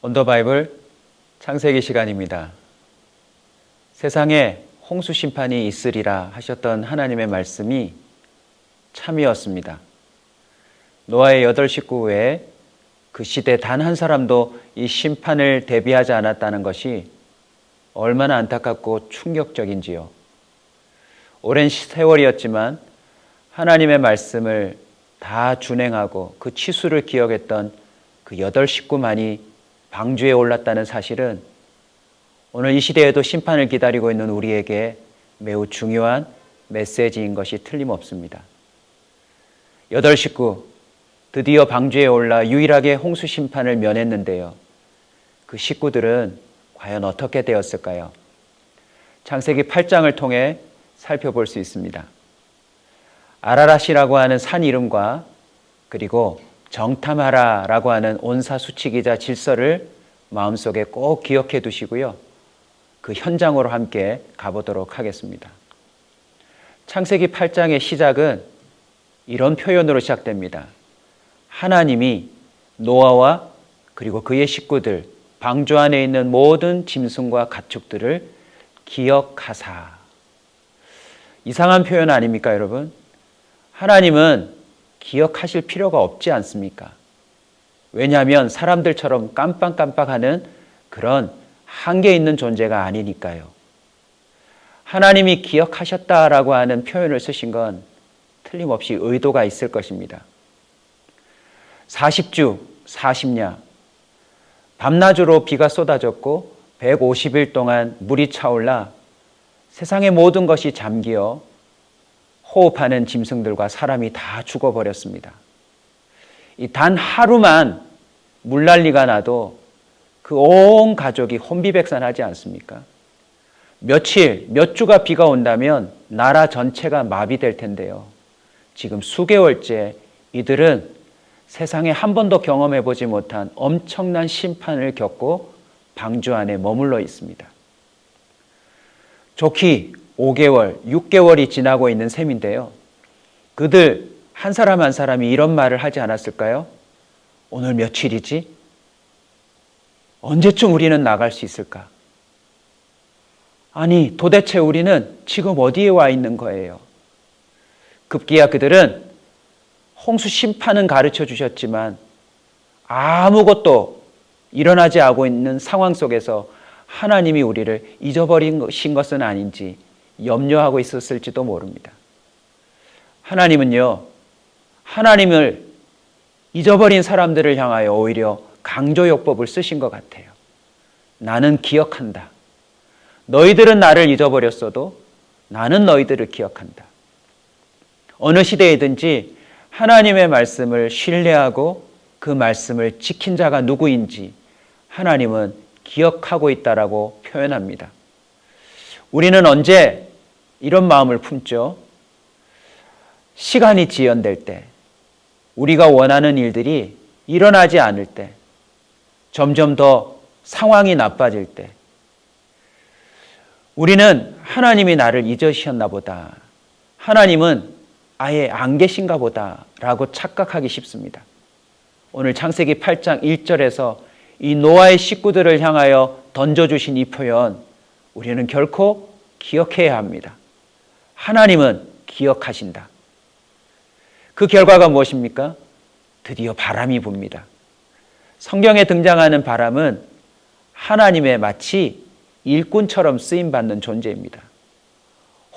온더바이블 창세기 시간입니다. 세상에 홍수 심판이 있으리라 하셨던 하나님의 말씀이 참이었습니다. 노아의 8 식구 외에 그 시대 단 한 사람도 이 심판을 대비하지 않았다는 것이 얼마나 안타깝고 충격적인지요. 오랜 세월이었지만 하나님의 말씀을 다 준행하고 그 치수를 기억했던 그 8 식구만이 방주에 올랐다는 사실은 오늘 이 시대에도 심판을 기다리고 있는 우리에게 매우 중요한 메시지인 것이 틀림없습니다. 8 식구 드디어 방주에 올라 유일하게 홍수 심판을 면했는데요. 그 식구들은 과연 어떻게 되었을까요? 창세기 8장을 통해 살펴볼 수 있습니다. 아라랏이라고 하는 산 이름과 그리고 정탐하라라고 하는 온사수치기자 질서를 마음속에 꼭 기억해 두시고요. 그 현장으로 함께 가보도록 하겠습니다. 창세기 8장의 시작은 이런 표현으로 시작됩니다. 하나님이 노아와 그리고 그의 식구들, 방주 안에 있는 모든 짐승과 가축들을 기억하사. 이상한 표현 아닙니까, 여러분? 하나님은 기억하실 필요가 없지 않습니까? 왜냐하면 사람들처럼 깜빡깜빡하는 그런 한계 있는 존재가 아니니까요. 하나님이 기억하셨다라고 하는 표현을 쓰신 건 틀림없이 의도가 있을 것입니다. 40주, 40냐, 밤낮으로 비가 쏟아졌고 150일 동안 물이 차올라 세상의 모든 것이 잠기어 호흡하는 짐승들과 사람이 다 죽어버렸습니다. 이 단 하루만 물난리가 나도 그 온 가족이 혼비백산하지 않습니까? 며칠, 몇 주가 비가 온다면 나라 전체가 마비될 텐데요. 지금 수개월째 이들은 세상에 한 번도 경험해보지 못한 엄청난 심판을 겪고 방주 안에 머물러 있습니다. 좋기 5개월, 6개월이 지나고 있는 셈인데요. 그들 한 사람 한 사람이 이런 말을 하지 않았을까요? 오늘 며칠이지? 언제쯤 우리는 나갈 수 있을까? 아니, 도대체 우리는 지금 어디에 와 있는 거예요? 급기야 그들은 홍수 심판은 가르쳐 주셨지만 아무것도 일어나지 않고 있는 상황 속에서 하나님이 우리를 잊어버린 것은 아닌지 염려하고 있었을지도 모릅니다. 하나님은요, 하나님을 잊어버린 사람들을 향하여 오히려 강조요법을 쓰신 것 같아요. 나는 기억한다. 너희들은 나를 잊어버렸어도 나는 너희들을 기억한다. 어느 시대이든지 하나님의 말씀을 신뢰하고 그 말씀을 지킨 자가 누구인지 하나님은 기억하고 있다라고 표현합니다. 우리는 언제 이런 마음을 품죠? 시간이 지연될 때, 우리가 원하는 일들이 일어나지 않을 때, 점점 더 상황이 나빠질 때, 우리는 하나님이 나를 잊으셨나 보다, 하나님은 아예 안 계신가 보다 라고 착각하기 쉽습니다. 오늘 창세기 8장 1절에서 이 노아의 식구들을 향하여 던져주신 이 표현, 우리는 결코 기억해야 합니다. 하나님은 기억하신다. 그 결과가 무엇입니까? 드디어 바람이 붑니다. 성경에 등장하는 바람은 하나님의 마치 일꾼처럼 쓰임받는 존재입니다.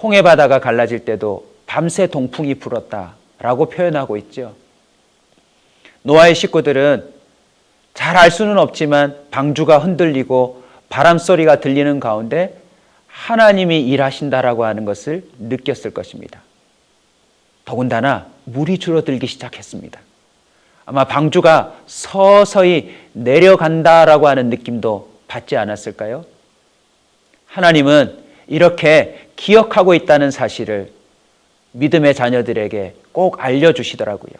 홍해바다가 갈라질 때도 밤새 동풍이 불었다라고 표현하고 있죠. 노아의 식구들은 잘 알 수는 없지만 방주가 흔들리고 바람소리가 들리는 가운데 하나님이 일하신다라고 하는 것을 느꼈을 것입니다. 더군다나 물이 줄어들기 시작했습니다. 아마 방주가 서서히 내려간다라고 하는 느낌도 받지 않았을까요? 하나님은 이렇게 기억하고 있다는 사실을 믿음의 자녀들에게 꼭 알려주시더라고요.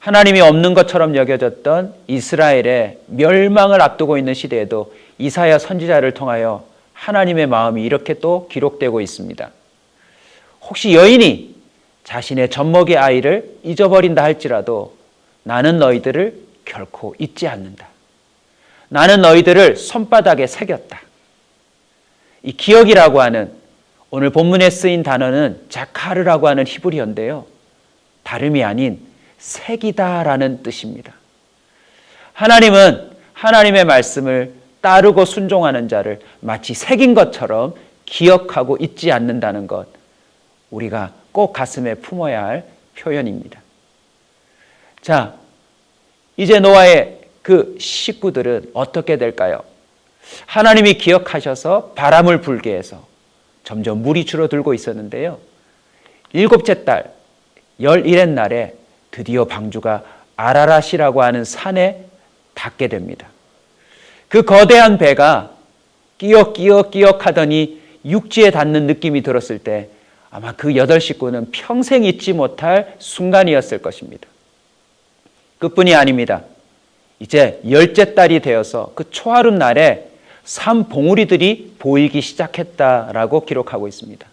하나님이 없는 것처럼 여겨졌던 이스라엘의 멸망을 앞두고 있는 시대에도 이사야 선지자를 통하여 하나님의 마음이 이렇게 또 기록되고 있습니다. 혹시 여인이 자신의 젖먹이 아이를 잊어버린다 할지라도 나는 너희들을 결코 잊지 않는다. 나는 너희들을 손바닥에 새겼다. 이 기억이라고 하는 오늘 본문에 쓰인 단어는 자카르라고 하는 히브리어인데요. 다름이 아닌 새기다라는 뜻입니다. 하나님은 하나님의 말씀을 따르고 순종하는 자를 마치 새긴 것처럼 기억하고 잊지 않는다는 것, 우리가 꼭 가슴에 품어야 할 표현입니다. 자, 이제 노아의 그 식구들은 어떻게 될까요? 하나님이 기억하셔서 바람을 불게 해서 점점 물이 줄어들고 있었는데요. 7째 달 11의 날에 드디어 방주가 아라랏이라고 하는 산에 닿게 됩니다. 그 거대한 배가 끼역끼역 하더니 육지에 닿는 느낌이 들었을 때 아마 그 8식구는 평생 잊지 못할 순간이었을 것입니다. 그뿐이 아닙니다. 이제 10째 달이 되어서 그 초하룻 날에 산 봉우리들이 보이기 시작했다라고 기록하고 있습니다.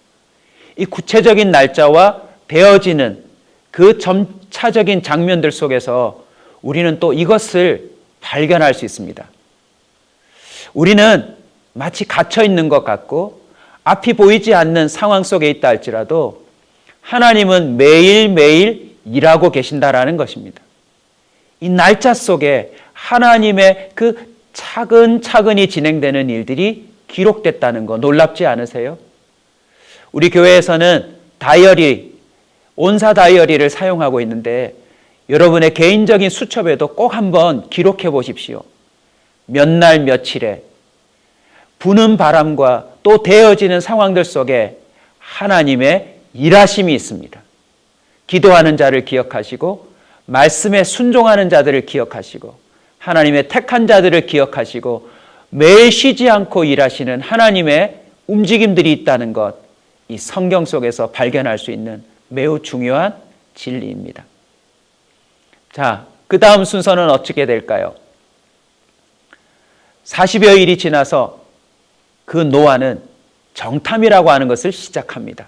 이 구체적인 날짜와 되어지는 그 점차적인 장면들 속에서 우리는 또 이것을 발견할 수 있습니다. 우리는 마치 갇혀 있는 것 같고 앞이 보이지 않는 상황 속에 있다 할지라도 하나님은 매일매일 일하고 계신다라는 것입니다. 이 날짜 속에 하나님의 그 차근차근히 진행되는 일들이 기록됐다는 거 놀랍지 않으세요? 우리 교회에서는 다이어리, 온사 다이어리를 사용하고 있는데 여러분의 개인적인 수첩에도 꼭 한번 기록해 보십시오. 몇 날 며칠에 부는 바람과 또 되어지는 상황들 속에 하나님의 일하심이 있습니다. 기도하는 자를 기억하시고 말씀에 순종하는 자들을 기억하시고 하나님의 택한 자들을 기억하시고 매일 쉬지 않고 일하시는 하나님의 움직임들이 있다는 것, 이 성경 속에서 발견할 수 있는 매우 중요한 진리입니다. 자, 그 다음 순서는 어떻게 될까요? 40여 일이 지나서 그 노아는 정탐이라고 하는 것을 시작합니다.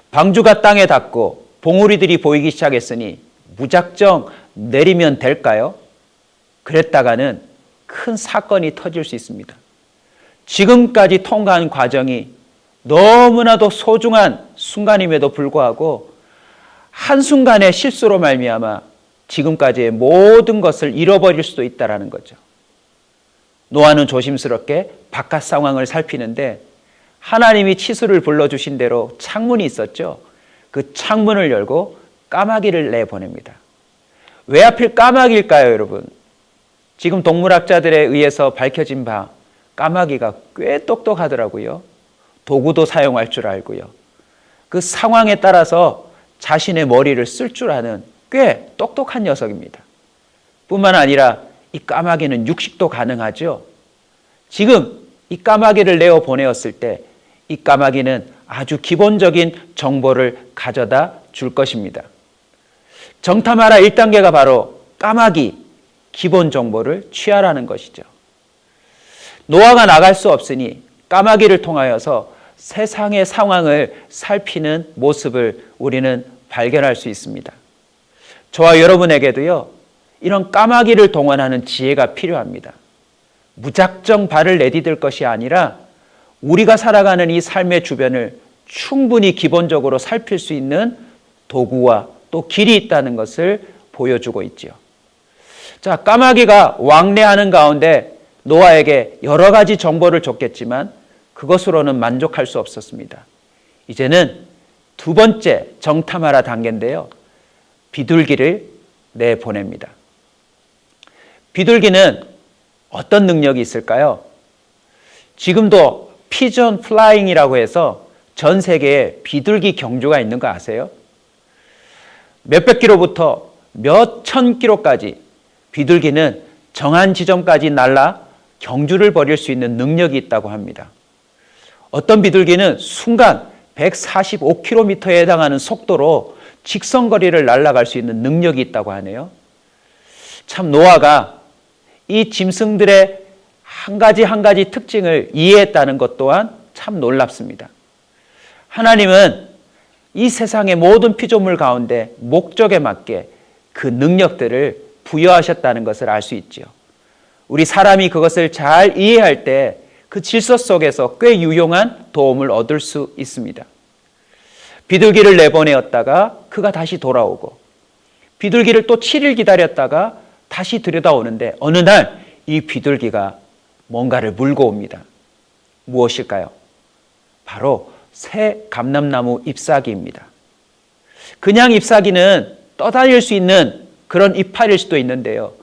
방주가 땅에 닿고 봉우리들이 보이기 시작했으니 무작정 내리면 될까요? 그랬다가는 큰 사건이 터질 수 있습니다. 지금까지 통과한 과정이 너무나도 소중한 순간임에도 불구하고 한순간의 실수로 말미암아 지금까지의 모든 것을 잃어버릴 수도 있다는 거죠. 노아는 조심스럽게 바깥 상황을 살피는데 하나님이 치수를 불러주신 대로 창문이 있었죠. 그 창문을 열고 까마귀를 내보냅니다. 왜 하필 까마귀일까요, 여러분? 지금 동물학자들에 의해서 밝혀진 바 까마귀가 꽤 똑똑하더라고요. 도구도 사용할 줄 알고요. 그 상황에 따라서 자신의 머리를 쓸 줄 아는 꽤 똑똑한 녀석입니다. 뿐만 아니라 이 까마귀는 육식도 가능하죠. 지금 이 까마귀를 내어 보내었을 때 이 까마귀는 아주 기본적인 정보를 가져다 줄 것입니다. 정탐하라 1단계가 바로 까마귀 기본 정보를 취하라는 것이죠. 노아가 나갈 수 없으니 까마귀를 통하여서 세상의 상황을 살피는 모습을 우리는 발견할 수 있습니다. 저와 여러분에게도요, 이런 까마귀를 동원하는 지혜가 필요합니다. 무작정 발을 내디딜 것이 아니라 우리가 살아가는 이 삶의 주변을 충분히 기본적으로 살필 수 있는 도구와 또 길이 있다는 것을 보여주고 있죠. 자, 까마귀가 왕래하는 가운데 노아에게 여러 가지 정보를 줬겠지만 그것으로는 만족할 수 없었습니다. 이제는 두 번째 정탐하라 단계인데요. 비둘기를 내보냅니다. 비둘기는 어떤 능력이 있을까요? 지금도 피전 플라잉이라고 해서 전 세계에 비둘기 경주가 있는 거 아세요? 몇백 킬로부터 몇천 킬로까지 비둘기는 정한 지점까지 날아 경주를 벌일 수 있는 능력이 있다고 합니다. 어떤 비둘기는 순간 145km에 해당하는 속도로 직선거리를 날아갈 수 있는 능력이 있다고 하네요. 참 노아가 이 짐승들의 한 가지 특징을 이해했다는 것 또한 참 놀랍습니다. 하나님은 이 세상의 모든 피조물 가운데 목적에 맞게 그 능력들을 부여하셨다는 것을 알 수 있죠. 우리 사람이 그것을 잘 이해할 때 그 질서 속에서 꽤 유용한 도움을 얻을 수 있습니다. 비둘기를 내보내었다가 그가 다시 돌아오고, 비둘기를 또 7일 기다렸다가 다시 들여다오는데 어느 날 이 비둘기가 뭔가를 물고 옵니다. 무엇일까요? 바로 새 감람나무 잎사귀입니다. 그냥 잎사귀는 떠다닐 수 있는 그런 이파리일 수도 있는데요.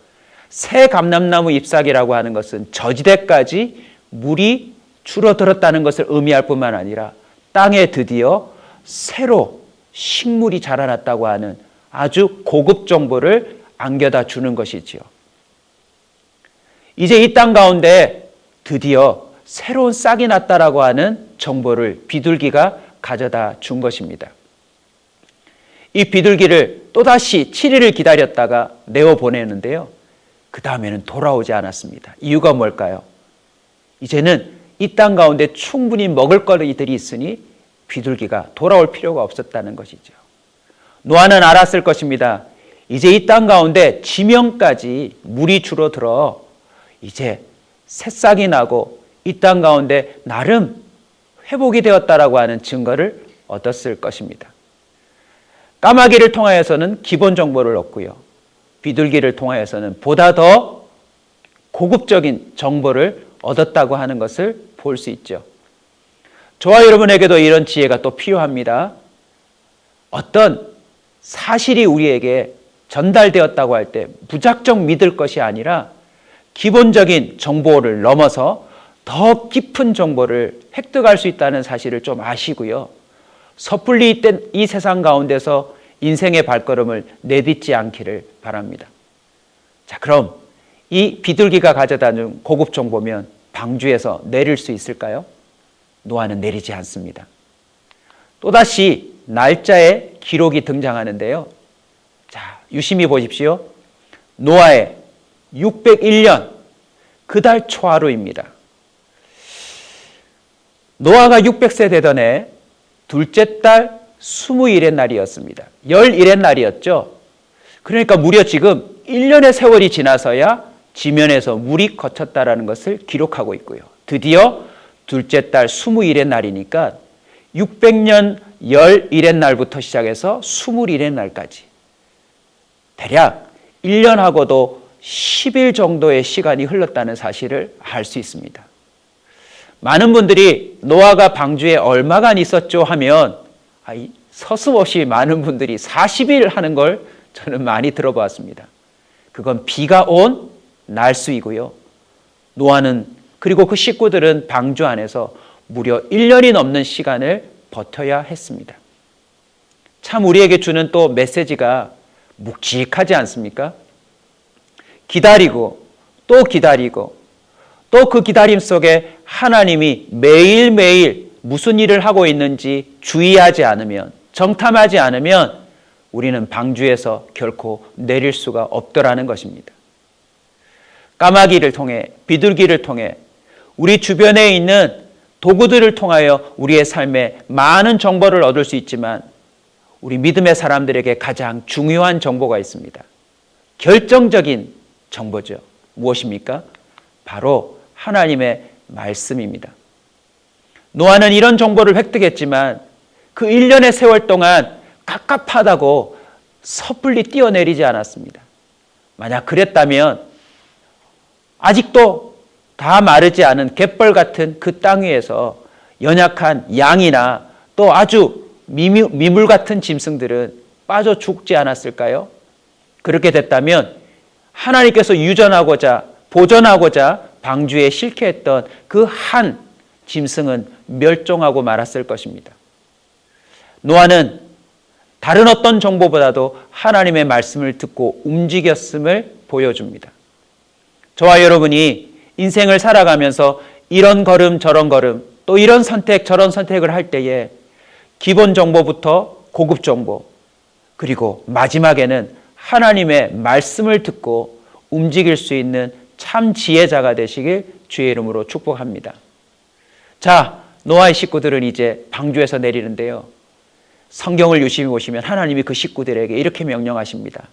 새 감람나무 잎사귀라고 하는 것은 저지대까지 물이 줄어들었다는 것을 의미할 뿐만 아니라 땅에 드디어 새로 식물이 자라났다고 하는 아주 고급 정보를 안겨다 주는 것이지요. 이제 이 땅 가운데 드디어 새로운 싹이 났다라고 하는 정보를 비둘기가 가져다 준 것입니다. 이 비둘기를 또다시 7일을 기다렸다가 내어보내는데요. 그 다음에는 돌아오지 않았습니다. 이유가 뭘까요? 이제는 이 땅 가운데 충분히 먹을거리들이 있으니 비둘기가 돌아올 필요가 없었다는 것이죠. 노아는 알았을 것입니다. 이제 이 땅 가운데 지면까지 물이 줄어들어 이제 새싹이 나고 이 땅 가운데 나름 회복이 되었다라고 하는 증거를 얻었을 것입니다. 까마귀를 통하여서는 기본 정보를 얻고요. 비둘기를 통하여서는 보다 더 고급적인 정보를 얻었다고 하는 것을 볼 수 있죠. 저와 여러분에게도 이런 지혜가 또 필요합니다. 어떤 사실이 우리에게 전달되었다고 할 때 무작정 믿을 것이 아니라 기본적인 정보를 넘어서 더 깊은 정보를 획득할 수 있다는 사실을 좀 아시고요. 섣불리 이 세상 가운데서 인생의 발걸음을 내딛지 않기를 바랍니다. 자, 그럼 이 비둘기가 가져다 준 고급 정보면 방주에서 내릴 수 있을까요? 노아는 내리지 않습니다. 또다시 날짜의 기록이 등장하는데요. 자, 유심히 보십시오. 노아의 601년 그 달 초하루입니다. 노아가 600세 되던 해 둘째 달 20일의 날이었습니다. 11의 날이었죠. 그러니까 무려 지금 1년의 세월이 지나서야 지면에서 물이 거쳤다라는 것을 기록하고 있고요. 드디어 둘째 달 20일의 날이니까 600년 11의 날부터 시작해서 20일의 날까지 대략 1년하고도 10일 정도의 시간이 흘렀다는 사실을 알 수 있습니다. 많은 분들이 노아가 방주에 얼마간 있었죠 하면 서슴없이 많은 분들이 40일 하는 걸 저는 많이 들어보았습니다. 그건 비가 온 날수이고요. 노아는 그리고 그 식구들은 방주 안에서 무려 1년이 넘는 시간을 버텨야 했습니다. 참 우리에게 주는 또 메시지가 묵직하지 않습니까? 기다리고 또 기다리고 또 그 기다림 속에 하나님이 매일매일 무슨 일을 하고 있는지 주의하지 않으면, 정탐하지 않으면 우리는 방주에서 결코 내릴 수가 없더라는 것입니다. 까마귀를 통해, 비둘기를 통해 우리 주변에 있는 도구들을 통하여 우리의 삶에 많은 정보를 얻을 수 있지만 우리 믿음의 사람들에게 가장 중요한 정보가 있습니다. 결정적인 정보죠. 무엇입니까? 바로 하나님의 말씀입니다. 노아는 이런 정보를 획득했지만 그 1년의 세월 동안 갑갑하다고 섣불리 뛰어내리지 않았습니다. 만약 그랬다면 아직도 다 마르지 않은 갯벌 같은 그 땅 위에서 연약한 양이나 또 아주 미물 같은 짐승들은 빠져 죽지 않았을까요? 그렇게 됐다면 하나님께서 유전하고자 보존하고자 방주에 싣게 했던 그 한 짐승은 멸종하고 말았을 것입니다. 노아는 다른 어떤 정보보다도 하나님의 말씀을 듣고 움직였음을 보여줍니다. 저와 여러분이 인생을 살아가면서 이런 걸음 저런 걸음 또 이런 선택 저런 선택을 할 때에 기본 정보부터 고급 정보 그리고 마지막에는 하나님의 말씀을 듣고 움직일 수 있는 참 지혜자가 되시길 주의 이름으로 축복합니다. 자, 노아의 식구들은 이제 방주에서 내리는데요. 성경을 유심히 보시면 하나님이 그 식구들에게 이렇게 명령하십니다.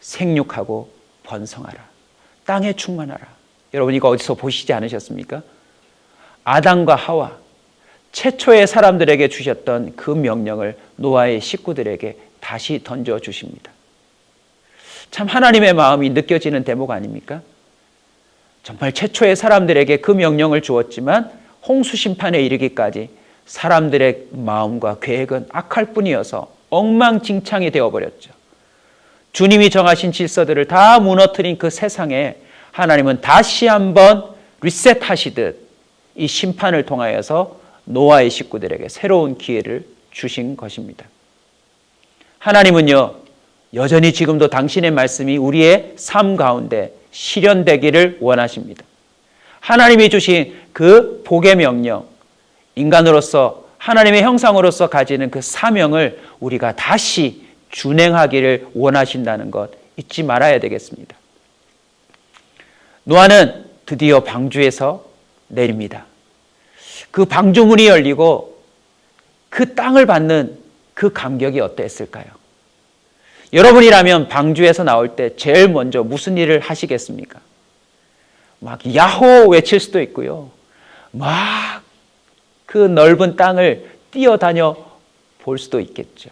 생육하고 번성하라. 땅에 충만하라. 여러분 이거 어디서 보시지 않으셨습니까? 아담과 하와 최초의 사람들에게 주셨던 그 명령을 노아의 식구들에게 다시 던져주십니다. 참 하나님의 마음이 느껴지는 대목 아닙니까? 정말 최초의 사람들에게 그 명령을 주었지만 홍수 심판에 이르기까지 사람들의 마음과 계획은 악할 뿐이어서 엉망진창이 되어버렸죠. 주님이 정하신 질서들을 다 무너뜨린 그 세상에 하나님은 다시 한번 리셋하시듯 이 심판을 통하여서 노아의 식구들에게 새로운 기회를 주신 것입니다. 하나님은요, 여전히 지금도 당신의 말씀이 우리의 삶 가운데 실현되기를 원하십니다. 하나님이 주신 그 복의 명령, 인간으로서 하나님의 형상으로서 가지는 그 사명을 우리가 다시 준행하기를 원하신다는 것 잊지 말아야 되겠습니다. 노아는 드디어 방주에서 내립니다. 그 방주문이 열리고 그 땅을 받는 그 감격이 어땠을까요? 여러분이라면 방주에서 나올 때 제일 먼저 무슨 일을 하시겠습니까? 막 야호 외칠 수도 있고요. 막 그 넓은 땅을 뛰어다녀 볼 수도 있겠죠.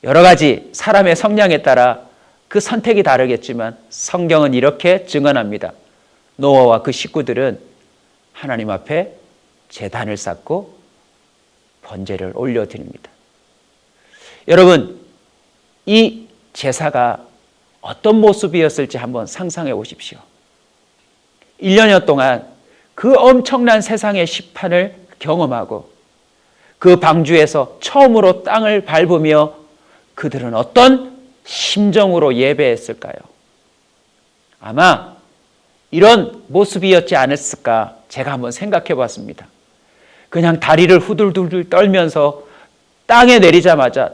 여러 가지 사람의 성향에 따라 그 선택이 다르겠지만 성경은 이렇게 증언합니다. 노아와 그 식구들은 하나님 앞에 제단을 쌓고 번제를 올려드립니다. 여러분, 이 제사가 어떤 모습이었을지 한번 상상해 보십시오. 1년여 동안 그 엄청난 세상의 심판을 경험하고 그 방주에서 처음으로 땅을 밟으며 그들은 어떤 심정으로 예배했을까요? 아마 이런 모습이었지 않았을까 제가 한번 생각해 봤습니다. 그냥 다리를 후들후들 떨면서 땅에 내리자마자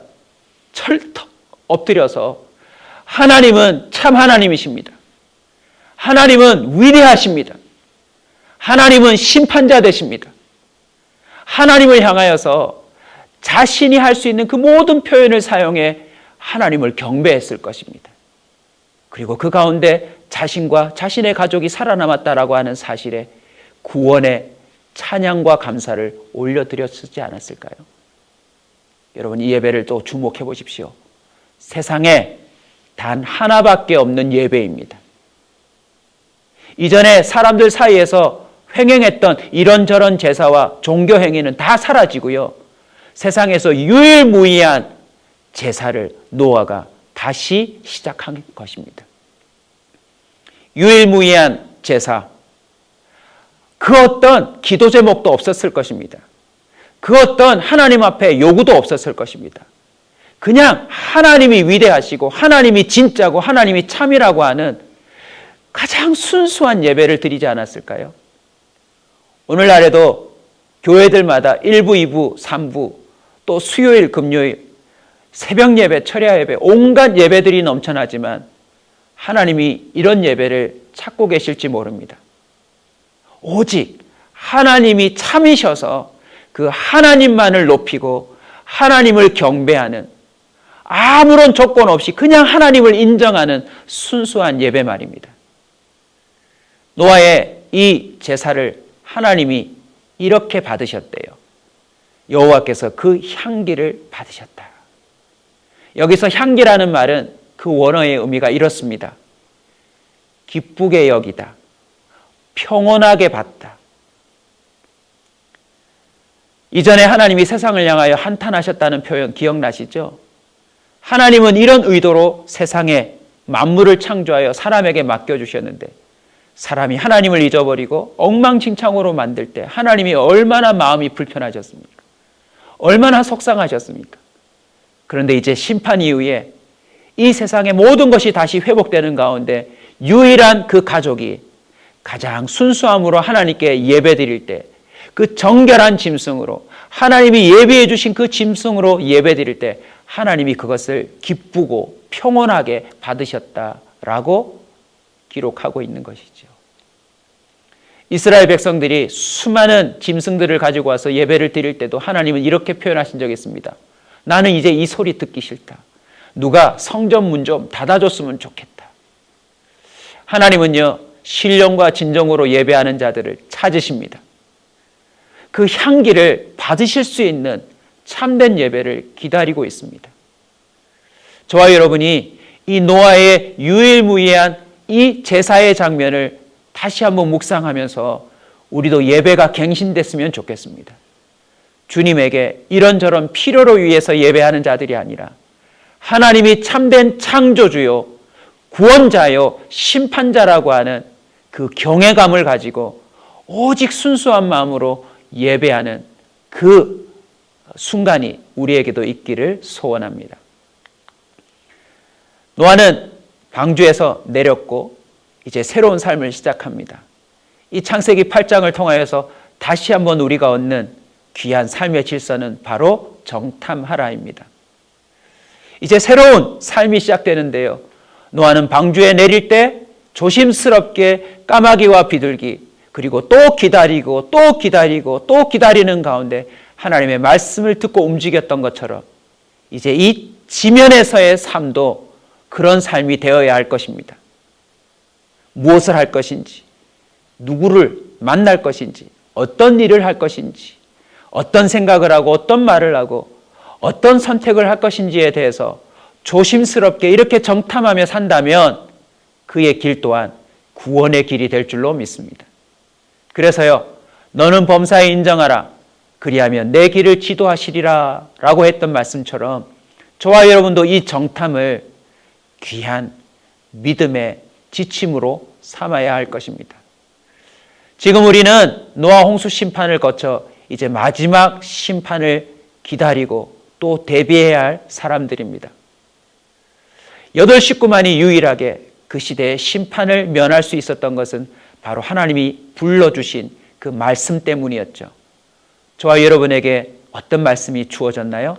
철떡 엎드려서 하나님은 참 하나님이십니다. 하나님은 위대하십니다. 하나님은 심판자 되십니다. 하나님을 향하여서 자신이 할 수 있는 그 모든 표현을 사용해 하나님을 경배했을 것입니다. 그리고 그 가운데 자신과 자신의 가족이 살아남았다라고 하는 사실에 구원의 찬양과 감사를 올려드렸지 않았을까요? 여러분 이 예배를 또 주목해 보십시오. 세상에 단 하나밖에 없는 예배입니다. 이전에 사람들 사이에서 횡행했던 이런저런 제사와 종교 행위는 다 사라지고요. 세상에서 유일무이한 제사를 노아가 다시 시작한 것입니다. 유일무이한 제사. 그 어떤 기도 제목도 없었을 것입니다. 그 어떤 하나님 앞에 요구도 없었을 것입니다. 그냥 하나님이 위대하시고 하나님이 진짜고 하나님이 참이라고 하는 가장 순수한 예배를 드리지 않았을까요? 오늘날에도 교회들마다 1부, 2부, 3부, 또 수요일, 금요일, 새벽 예배, 철야 예배, 온갖 예배들이 넘쳐나지만 하나님이 이런 예배를 찾고 계실지 모릅니다. 오직 하나님이 참이셔서 그 하나님만을 높이고 하나님을 경배하는 아무런 조건 없이 그냥 하나님을 인정하는 순수한 예배 말입니다. 노아의 이 제사를 하나님이 이렇게 받으셨대요. 여호와께서 그 향기를 받으셨다. 여기서 향기라는 말은 그 원어의 의미가 이렇습니다. 기쁘게 여기다. 평온하게 봤다. 이전에 하나님이 세상을 향하여 한탄하셨다는 표현 기억나시죠? 하나님은 이런 의도로 세상에 만물을 창조하여 사람에게 맡겨주셨는데 사람이 하나님을 잊어버리고 엉망진창으로 만들 때 하나님이 얼마나 마음이 불편하셨습니까? 얼마나 속상하셨습니까? 그런데 이제 심판 이후에 이 세상의 모든 것이 다시 회복되는 가운데 유일한 그 가족이 가장 순수함으로 하나님께 예배드릴 때 그 정결한 짐승으로 하나님이 예비해 주신 그 짐승으로 예배드릴 때 하나님이 그것을 기쁘고 평온하게 받으셨다라고 기록하고 있는 것이죠. 이스라엘 백성들이 수많은 짐승들을 가지고 와서 예배를 드릴 때도 하나님은 이렇게 표현하신 적이 있습니다. 나는 이제 이 소리 듣기 싫다. 누가 성전 문 좀 닫아줬으면 좋겠다. 하나님은요, 신령과 진정으로 예배하는 자들을 찾으십니다. 그 향기를 받으실 수 있는 참된 예배를 기다리고 있습니다. 저와 여러분이 이 노아의 유일무이한 이 제사의 장면을 다시 한번 묵상하면서 우리도 예배가 갱신됐으면 좋겠습니다. 주님에게 이런저런 필요로 위해서 예배하는 자들이 아니라 하나님이 참된 창조주요, 구원자요, 심판자라고 하는 그 경외감을 가지고 오직 순수한 마음으로 예배하는 그 순간이 우리에게도 있기를 소원합니다. 노아는 방주에서 내렸고 이제 새로운 삶을 시작합니다. 이 창세기 8장을 통하여서 다시 한번 우리가 얻는 귀한 삶의 질서는 바로 정탐하라입니다. 이제 새로운 삶이 시작되는데요. 노아는 방주에 내릴 때 조심스럽게 까마귀와 비둘기, 그리고 또 기다리고 또 기다리고 또 기다리는 가운데 하나님의 말씀을 듣고 움직였던 것처럼 이제 이 지면에서의 삶도 그런 삶이 되어야 할 것입니다. 무엇을 할 것인지, 누구를 만날 것인지, 어떤 일을 할 것인지, 어떤 생각을 하고 어떤 말을 하고 어떤 선택을 할 것인지에 대해서 조심스럽게 이렇게 정탐하며 산다면 그의 길 또한 구원의 길이 될 줄로 믿습니다. 그래서요, 너는 범사에 인정하라. 그리하면 내 길을 지도하시리라 라고 했던 말씀처럼 저와 여러분도 이 정탐을 귀한 믿음의 지침으로 삼아야 할 것입니다. 지금 우리는 노아 홍수 심판을 거쳐 이제 마지막 심판을 기다리고 또 대비해야 할 사람들입니다. 8 식구만이 유일하게 그 시대의 심판을 면할 수 있었던 것은 바로 하나님이 불러주신 그 말씀 때문이었죠. 저와 여러분에게 어떤 말씀이 주어졌나요?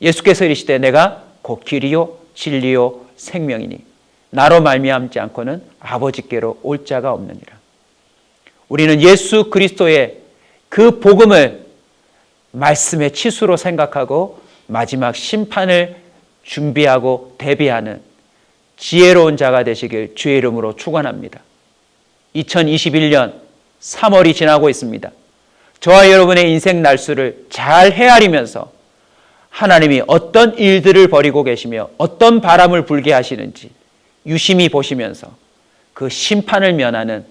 예수께서 이르시되 내가 곧 길이요 진리요 생명이니 나로 말미암지 않고는 아버지께로 올 자가 없느니라. 우리는 예수 그리스도의 그 복음을 말씀의 치수로 생각하고 마지막 심판을 준비하고 대비하는 지혜로운 자가 되시길 주의 이름으로 축원합니다. 2021년 3월이 지나고 있습니다. 저와 여러분의 인생 날수를 잘 헤아리면서 하나님이 어떤 일들을 벌이고 계시며 어떤 바람을 불게 하시는지 유심히 보시면서 그 심판을 면하는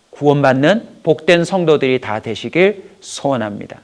구원받는 복된 성도들이 다 되시길 소원합니다.